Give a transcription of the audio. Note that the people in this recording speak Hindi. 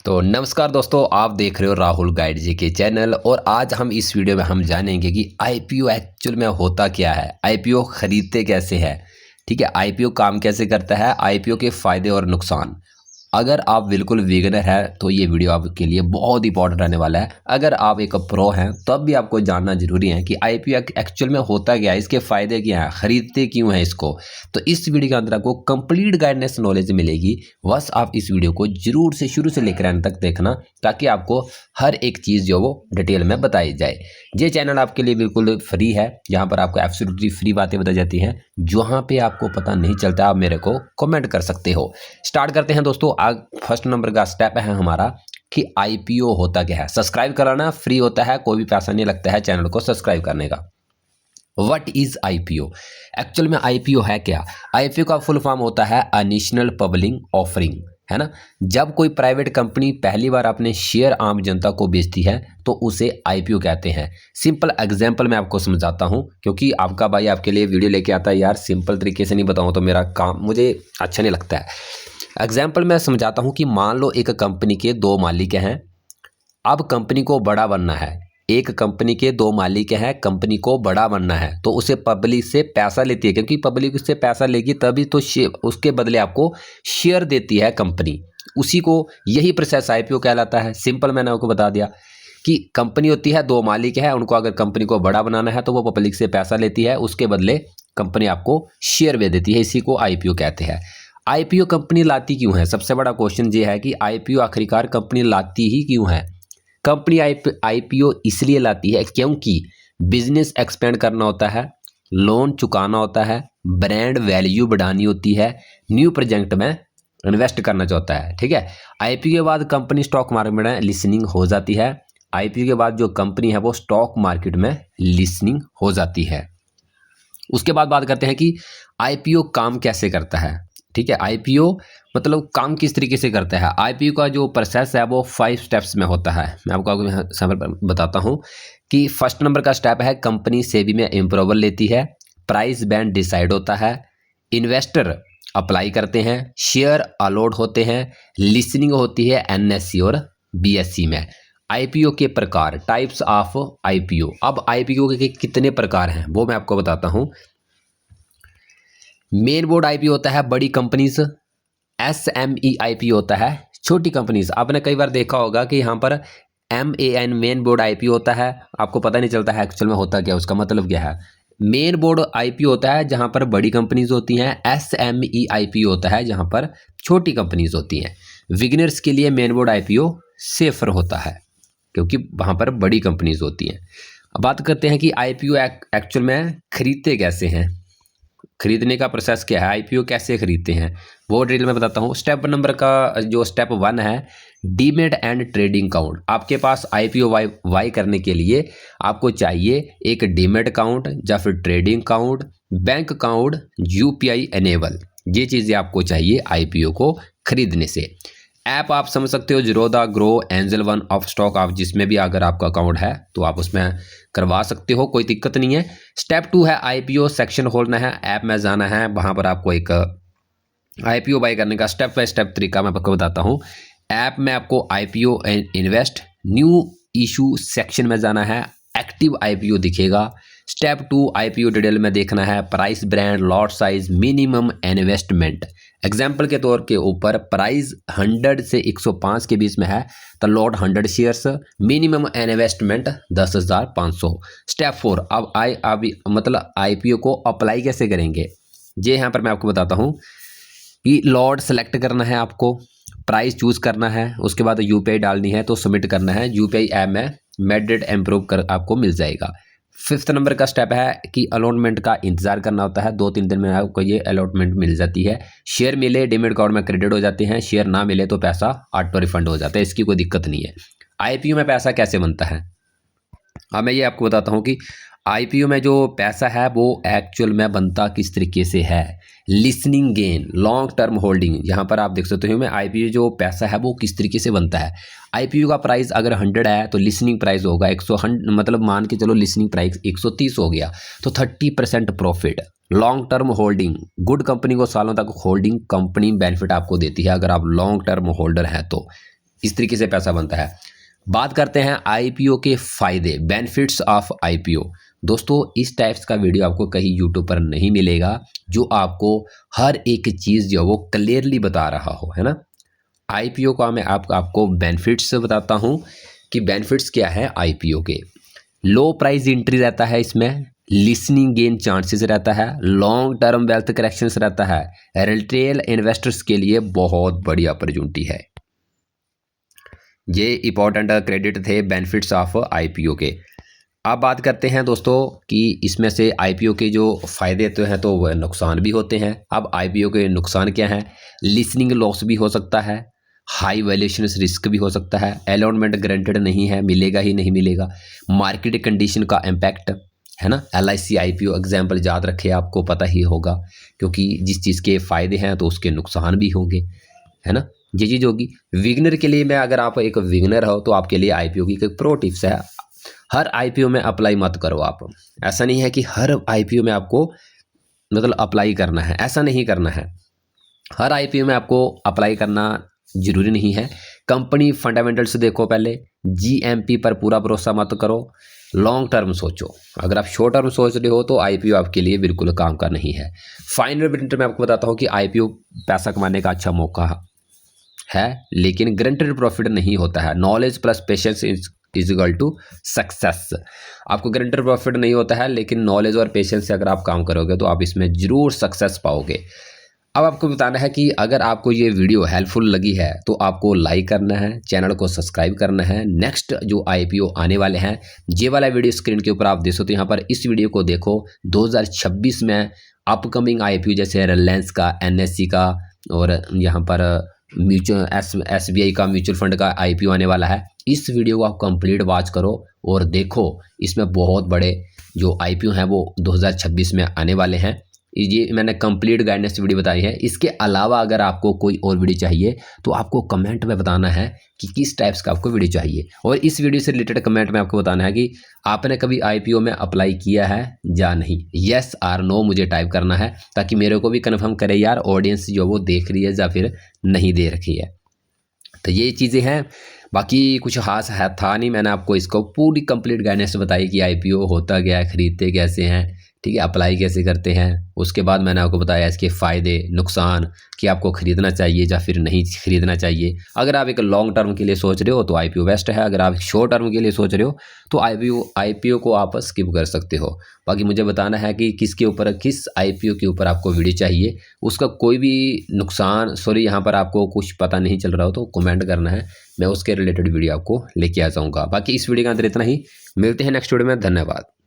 तो नमस्कार दोस्तों, आप देख रहे हो राहुल गाइड जी के चैनल। और आज हम इस वीडियो में हम जानेंगे कि आईपीओ एक्चुअल में होता क्या है, आईपीओ खरीदते कैसे हैं। ठीक है, आईपीओ काम कैसे करता है, आईपीओ के फायदे और नुकसान। अगर आप बिल्कुल बिगिनर है तो ये वीडियो आपके लिए बहुत इंपॉर्टेंट रहने वाला है। अगर आप एक प्रो हैं तब भी आपको जानना जरूरी है कि आईपीओ एक्चुअल में होता क्या है, इसके फायदे क्या हैं, खरीदते क्यों हैं इसको। तो इस वीडियो के अंदर आपको कंप्लीट गाइडेंस नॉलेज मिलेगी। बस आप इस वीडियो को जरूर से शुरू से लेकर अंत तक देखना, ताकि आपको हर एक चीज़ जो वो डिटेल में बताई जाए। ये चैनल आपके लिए बिल्कुल फ्री है, यहाँ पर आपको एब्सोल्युटली फ्री बातें बताई जाती हैं। जहाँ पे आपको पता नहीं चलता आप मेरे को कमेंट कर सकते हो। स्टार्ट करते हैं दोस्तों। आज फर्स्ट नंबर का स्टेप है हमारा कि आईपीओ होता क्या है। सब्सक्राइब कराना फ्री होता है, कोई भी पैसा नहीं लगता है चैनल को सब्सक्राइब करने का। What is IPO? एक्चुअल में आईपीओ है क्या? आईपीओ का फुल फॉर्म होता है इनिशियल पब्लिक ऑफरिंग, है ना। जब कोई प्राइवेट कंपनी पहली बार अपने शेयर आम जनता को बेचती है तो उसे आईपीओ कहते हैं। सिंपल एग्जांपल मैं आपको समझाता हूं, क्योंकि आपका भाई आपके लिए वीडियो लेके आता है यार, सिंपल तरीके से नहीं बताऊं तो मेरा काम मुझे अच्छा नहीं लगता है। एग्जाम्पल मैं समझाता हूं कि मान लो एक कंपनी के दो मालिक हैं। अब कंपनी को बड़ा बनना है। एक कंपनी के दो मालिक हैं, कंपनी को बड़ा बनना है तो उसे पब्लिक से पैसा लेती है, क्योंकि पब्लिक उससे पैसा लेगी तभी तो उसके बदले आपको शेयर देती है कंपनी। उसी को यही प्रोसेस आईपीओ कहलाता है। सिंपल मैंने आपको बता दिया कि कंपनी होती है, दो मालिक है, उनको अगर कंपनी को बड़ा बनाना है तो वो पब्लिक से पैसा लेती है, उसके बदले कंपनी आपको शेयर दे देती है। इसी को आईपीओ कहते हैं। आईपीओ कंपनी लाती क्यों है? सबसे बड़ा क्वेश्चन ये है कि आईपीओ आखिरकार कंपनी लाती ही क्यों है। कंपनी आईपीओ इसलिए लाती है क्योंकि बिजनेस एक्सपेंड करना होता है, लोन चुकाना होता है, ब्रांड वैल्यू बढ़ानी होती है, न्यू प्रोजेक्ट में इन्वेस्ट करना चाहता है। ठीक है, आईपीओ के बाद कंपनी स्टॉक मार्केट में लिस्टिंग हो जाती है। आईपीओ के बाद जो कंपनी है वो स्टॉक मार्केट में लिस्टिंग हो जाती है। उसके बाद बात करते हैं कि आईपीओ काम कैसे करता है। ठीक है, आईपीओ मतलब काम किस तरीके से करता है। आईपीओ का जो प्रोसेस है वो 5 स्टेप्स में होता है। मैं आपको समय पर बताता हूँ कि फर्स्ट नंबर का स्टेप है कंपनी सेबी में अप्रूवल लेती है, प्राइस बैंड डिसाइड होता है, इन्वेस्टर अप्लाई करते हैं, शेयर अलॉट होते हैं, लिस्टिंग होती है एनएससी और बीएससी में। आईपीओ के प्रकार, टाइप्स ऑफ आईपीओ। अब आईपीओ के कितने प्रकार हैं वो मैं आपको बताता हूँ। मेन बोर्ड आईपीओ होता है बड़ी कंपनीज, एसएमई आईपीओ होता है छोटी कंपनीज। आपने कई बार देखा होगा कि यहाँ पर MEN मेन बोर्ड आईपीओ होता है, आपको पता नहीं चलता है एक्चुअल में होता क्या, उसका मतलब क्या है। मेन बोर्ड आईपीओ होता है जहाँ पर बड़ी कंपनीज होती हैं, एसएमई आईपीओ होता है जहाँ पर छोटी कंपनीज होती हैं। बिगिनर्स के लिए मेन बोर्ड आईपीओ सेफर होता है क्योंकि वहाँ पर बड़ी कंपनीज होती हैं। अब बात करते हैं कि आईपीओ एक्चुअल में खरीदते कैसे हैं, खरीदने का प्रोसेस क्या है, आईपीओ कैसे खरीदते हैं वो डिटेल में बताता हूँ। स्टेप नंबर का जो स्टेप 1 है डीमेट एंड ट्रेडिंग अकाउंट। आपके पास आईपीओ वाई करने के लिए आपको चाहिए एक डीमेट अकाउंट या फिर trading account, bank account, UPI enable. ये चीज़ें आपको चाहिए आईपीओ को खरीदने से। ऐप आप समझ सकते हो, Zerodha, grow, angel one, of stock. आप जिसमें भी अगर आपका अकाउंट है तो आप उसमें करवा सकते हो, कोई दिक्कत नहीं है। स्टेप 2 है आईपीओ सेक्शन खोलना है, ऐप में जाना है, वहाँ पर आपको एक आईपीओ बाय करने का स्टेप बाय स्टेप तरीका मैं आपको बताता हूँ। ऐप में आपको IPO invest new issue section में जाना है, एक्टिव आईपीओ दिखेगा। स्टेप 2 आईपीओ डिटेल में देखना है, price, brand, lot size, minimum investment. Example के तौर के ऊपर प्राइस 100 से 105 के बीच में है तो lot 100 shares, minimum investment 10,500। Step 4 अब मतलब आईपीओ को अप्लाई कैसे करेंगे, ये यहाँ पर मैं आपको बताता हूँ कि लॉट सेलेक्ट करना है आपको, प्राइस चूज करना है, उसके बाद यूपीआई डालनी है तो सबमिट करना है। यूपीआई ऐप में मेडेड अप्रूव कर आपको मिल जाएगा। 5th नंबर का स्टेप है कि अलॉटमेंट का इंतजार करना होता है, 2-3 दिन में आपको ये अलॉटमेंट मिल जाती है। शेयर मिले डीमेट अकाउंट में क्रेडिट हो जाते हैं, शेयर ना मिले तो पैसा ऑटो रिफंड हो जाता है, इसकी कोई दिक्कत नहीं है। आईपीओ में पैसा कैसे बनता है, अब मैं ये आपको बताता हूँ कि आईपीओ में जो पैसा है वो एक्चुअल में बनता किस तरीके से है। Listening gain, long term holding, यहाँ पर आप देख सकते हो मैं आईपीओ जो पैसा है वो किस तरीके से बनता है। आईपीओ का प्राइस अगर 100 है तो लिसनिंग प्राइस होगा 100, मतलब मान के चलो लिसनिंग प्राइस 130 हो गया तो 30% profit. Long term holding, good company को सालों तक होल्डिंग कंपनी बेनिफिट आपको देती है अगर आप लॉन्ग टर्म होल्डर हैं तो। इस तरीके से पैसा बनता है। बात करते हैं आईपीओ के फ़ायदे, बेनिफिट्स ऑफ आईपीओ। दोस्तों इस टाइप्स का वीडियो आपको कहीं यूट्यूब पर नहीं मिलेगा जो आपको हर एक चीज़ जो वो क्लियरली बता रहा हो, है ना। आईपीओ का मैं आपको बेनिफिट्स बताता हूँ कि बेनिफिट्स क्या है आईपीओ के। लो प्राइस एंट्री रहता है इसमें, लिसनिंग गेन चांसेस रहता है, लॉन्ग टर्म वेल्थ करेक्शंस रहता है, रिटेल इन्वेस्टर्स के लिए बहुत बड़ी अपॉर्चुनिटी है। ये इंपॉर्टेंट क्रेडिट थे बेनिफिट्स ऑफ आईपीओ के। अब बात करते हैं दोस्तों कि इसमें से आईपीओ के जो फ़ायदे तो हैं तो वह नुकसान भी होते हैं। अब आईपीओ के नुकसान क्या हैं? लिसनिंग लॉस भी हो सकता है, हाई वैल्यूएशन रिस्क भी हो सकता है, अलॉटमेंट गारंटेड नहीं है, मिलेगा ही नहीं मिलेगा, मार्केट कंडीशन का इम्पैक्ट, है ना। LIC आईपीओ एग्जाम्पल याद रखे, आपको पता ही होगा, क्योंकि जिस चीज़ के फ़ायदे हैं तो उसके नुकसान भी होंगे, है ना। ये चीज़ होगी। विगनर के लिए, मैं अगर आप एक विगनर हो तो आपके लिए आईपीओ की एक प्रो टिप्स है, हर आईपीओ में अप्लाई मत करो आप। ऐसा नहीं है कि हर आईपीओ में आपको मतलब अप्लाई करना है, ऐसा नहीं करना है। हर आईपीओ में आपको अप्लाई करना ज़रूरी नहीं है। कंपनी फंडामेंटल्स देखो पहले, GMP पर पूरा भरोसा मत करो, लॉन्ग टर्म सोचो। अगर आप शॉर्ट टर्म सोच रहे हो तो आईपीओ आपके लिए बिल्कुल काम का नहीं है। फाइनल प्रिंट में आपको बताता हूँ कि आईपीओ पैसा कमाने का अच्छा मौका है, लेकिन गारंटेड प्रॉफिट नहीं होता है। Knowledge plus patience is equal to success. आपको गारंटेड प्रॉफिट नहीं होता है, लेकिन नॉलेज और पेशेंस से अगर आप काम करोगे तो आप इसमें ज़रूर सक्सेस पाओगे। अब आपको बताना है कि अगर आपको ये वीडियो हेल्पफुल लगी है तो आपको लाइक करना है, चैनल को सब्सक्राइब करना है। नेक्स्ट जो आईपीओ आने वाले हैं, ये वाला वीडियो स्क्रीन के ऊपर आप देख सकते हो। यहाँ पर इस वीडियो को देखो, 2026 में अपकमिंग आईपीओ जैसे रिलायंस का, NSE का, और यहाँ पर म्यूचुअल SBI का म्यूचुअल फंड का आईपीओ आने वाला है। इस वीडियो को आप कंप्लीट वॉच करो और देखो, इसमें बहुत बड़े जो आईपीओ हैं वो 2026 में आने वाले हैं। ये मैंने कंप्लीट गाइडेंस वीडियो बताई है। इसके अलावा अगर आपको कोई और वीडियो चाहिए तो आपको कमेंट में बताना है कि किस टाइप्स का आपको वीडियो चाहिए, और इस वीडियो से रिलेटेड कमेंट में आपको बताना है कि आपने कभी आईपीओ में अप्लाई किया है या नहीं। येस और नो मुझे टाइप करना है, ताकि मेरे को भी कन्फर्म करे यार ऑडियंस जो वो देख रही है या फिर नहीं दे रखी है। तो ये चीज़ें हैं, बाकी कुछ खास है था नहीं। मैंने आपको इसको पूरी कंप्लीट गाइडेंस बताई कि आईपीओ होता क्या है, खरीदते कैसे हैं, ठीक है, अप्लाई कैसे करते हैं। उसके बाद मैंने आपको बताया इसके फ़ायदे नुकसान, कि आपको ख़रीदना चाहिए या फिर नहीं ख़रीदना चाहिए। अगर आप एक लॉन्ग टर्म के लिए सोच रहे हो तो आईपीओ बेस्ट है, अगर आप शॉर्ट टर्म के लिए सोच रहे हो तो आईपीओ को आप स्किप कर सकते हो। बाकी मुझे बताना है कि किस आईपीओ के ऊपर आपको वीडियो चाहिए। उसका कोई भी नुकसान, सॉरी यहाँ पर आपको कुछ पता नहीं चल रहा हो तो कमेंट करना है, मैं उसके रिलेटेड वीडियो आपको लेके आ जाऊँगा। बाकी इस वीडियो के अंदर इतना ही, मिलते हैं नेक्स्ट वीडियो में। धन्यवाद।